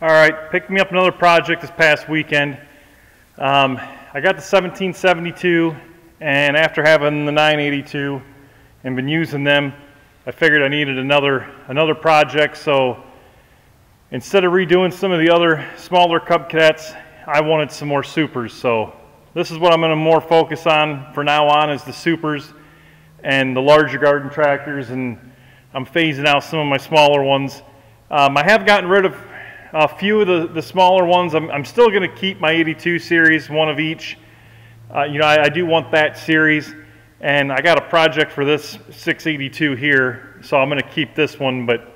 All right, picked me up another project this past weekend. I got the 1772, and after having the 982 and been using them, I figured I needed another project. So instead of redoing some of the other smaller Cub Cadets, I wanted some more supers. So this is what I'm going to more focus on for now on, is the supers and the larger garden tractors, and I'm phasing out some of my smaller ones. I have gotten rid of a few of the smaller ones. I'm still going to keep my 82 series, one of each. I do want that series, and I got a project for this 682 here, so I'm going to keep this one. But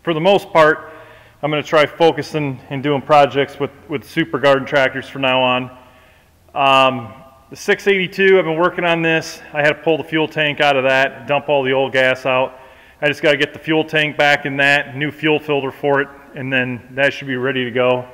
for the most part, I'm going to try focusing and doing projects with super garden tractors from now on. The 682, I've been working on this. I had to pull the fuel tank out of that, dump all the old gas out. I just got to get the fuel tank back in that, new fuel filter for it, and then that should be ready to go.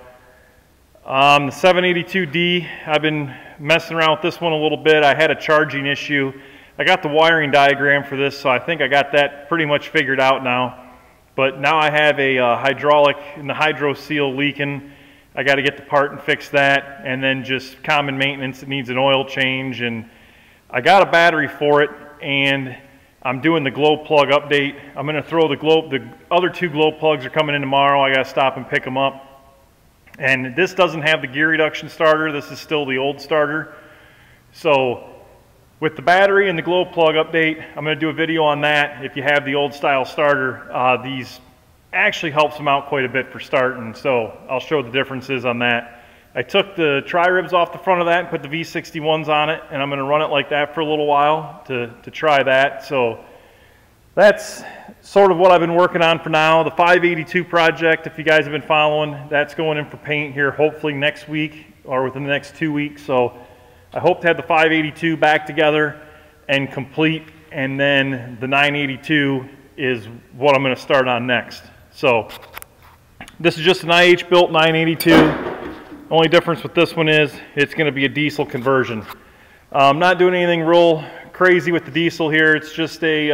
The 782D, I've been messing around with this one a little bit. I had a charging issue. I got the wiring diagram for this, so I think I got that pretty much figured out now. But now I have a hydraulic and the hydro seal leaking. I got to get the part and fix that, and then just common maintenance. It needs an oil change, and I got a battery for it, and I'm doing the glow plug update. I'm going to throw the other two glow plugs are coming in tomorrow. I got to stop and pick them up. And this doesn't have the gear reduction starter. This is still the old starter. So with the battery and the glow plug update, I'm going to do a video on that. If you have the old style starter, these actually helps them out quite a bit for starting. So I'll show the differences on that. I took the tri-ribs off the front of that and put the V61s on it, and I'm going to run it like that for a little while to try that. So that's sort of what I've been working on for now. The 582 project, if you guys have been following, that's going in for paint here hopefully next week or within the next 2 weeks. So I hope to have the 582 back together and complete, and then the 982 is what I'm going to start on next. So this is just an IH built 982. Only difference with this one is it's going to be a diesel conversion. I'm not doing anything real crazy with the diesel here. It's just a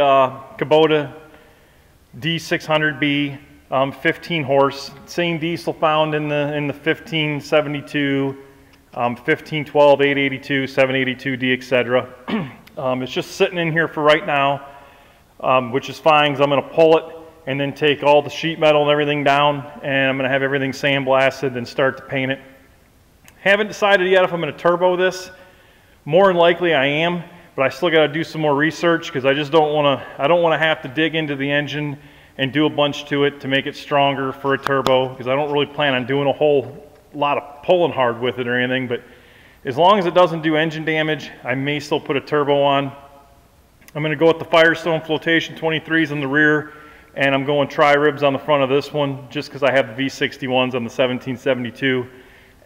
Kubota D600B, 15 horse. Same diesel found in the 1572, 1512, 882, 782D, etc. It's just sitting in here for right now, which is fine, because I'm going to pull it and then take all the sheet metal and everything down, and I'm going to have everything sandblasted and start to paint it. Haven't decided yet if I'm going to turbo this. More than likely I am, but I still got to do some more research, because I just don't want to have to dig into the engine and do a bunch to it to make it stronger for a turbo, because I don't really plan on doing a whole lot of pulling hard with it or anything. But as long as it doesn't do engine damage, I may still put a turbo on. I'm going to go with the Firestone Flotation 23s on the rear, and I'm going tri-ribs on the front of this one just because I have the V61s on the 1772.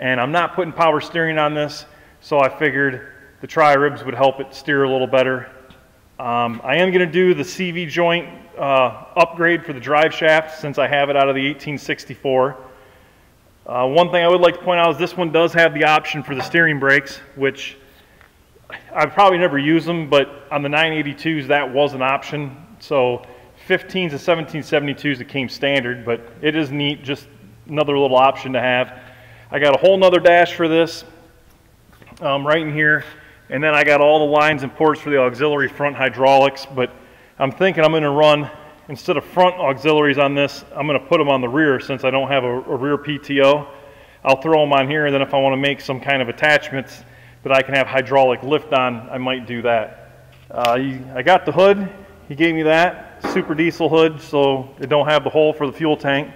And I'm not putting power steering on this, so I figured the tri-ribs would help it steer a little better. I am going to do the CV joint upgrade for the drive shaft, since I have it out of the 1864. One thing I would like to point out is this one does have the option for the steering brakes, which I probably never use them, but on the 982s that was an option. So 15s and 1772s it came standard, but it is neat, just another little option to have. I got a whole nother dash for this right in here, and then I got all the lines and ports for the auxiliary front hydraulics. But I'm thinking I'm going to run, instead of front auxiliaries on this, I'm going to put them on the rear, since I don't have a rear PTO. I'll throw them on here, and then if I want to make some kind of attachments that I can have hydraulic lift on, I might do that. I got the hood. He gave me that super diesel hood, so it don't have the hole for the fuel tank.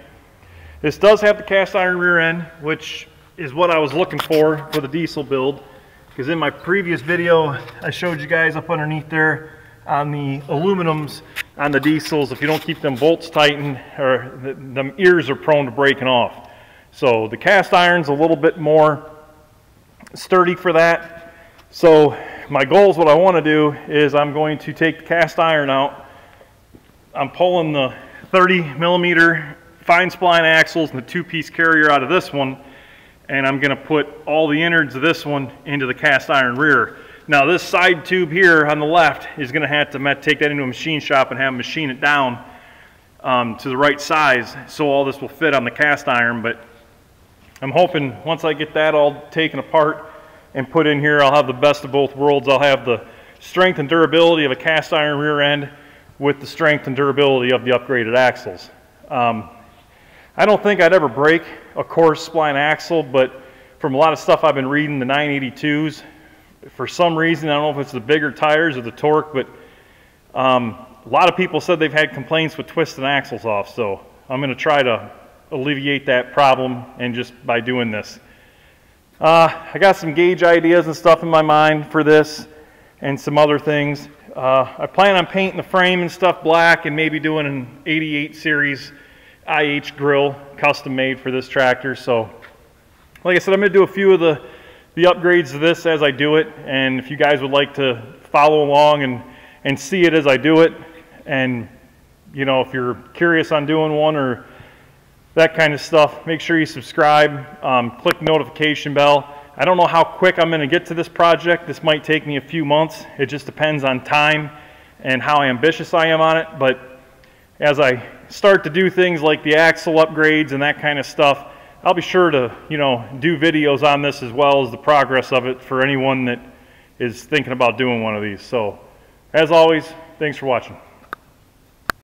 This does have the cast iron rear end, which is what I was looking for the diesel build, because in my previous video I showed you guys up underneath there on the aluminums on the diesels, if you don't keep them bolts tightened, or them ears are prone to breaking off. So the cast iron's a little bit more sturdy for that. So my goal is, what I want to do is I'm going to take the cast iron out. I'm pulling the 30mm fine spline axles and the two-piece carrier out of this one, and I'm going to put all the innards of this one into the cast iron rear. Now this side tube here on the left is going to have to take that into a machine shop and have them machine it down. to the right size so all this will fit on the cast iron. But I'm hoping once I get that all taken apart and put in here, I'll have the best of both worlds. I'll have the strength and durability of a cast iron rear end with the strength and durability of the upgraded axles. I don't think I'd ever break a coarse spline axle, but from a lot of stuff I've been reading, the 982s, for some reason, I don't know if it's the bigger tires or the torque, but a lot of people said they've had complaints with twisting axles off, so I'm going to try to alleviate that problem and just by doing this. I got some gauge ideas and stuff in my mind for this and some other things. I plan on painting the frame and stuff black and maybe doing an 88 series IH grill custom made for this tractor. So like I said, I'm going to do a few of the upgrades to this as I do it, and if you guys would like to follow along and see it as I do it, and you know, if you're curious on doing one or that kind of stuff, make sure you subscribe, click the notification bell. I don't know how quick I'm going to get to this project. This might take me a few months. It just depends on time and how ambitious I am on it. But as I start to do things like the axle upgrades and that kind of stuff, I'll be sure to, you know, do videos on this as well as the progress of it for anyone that is thinking about doing one of these. So as always, thanks for watching.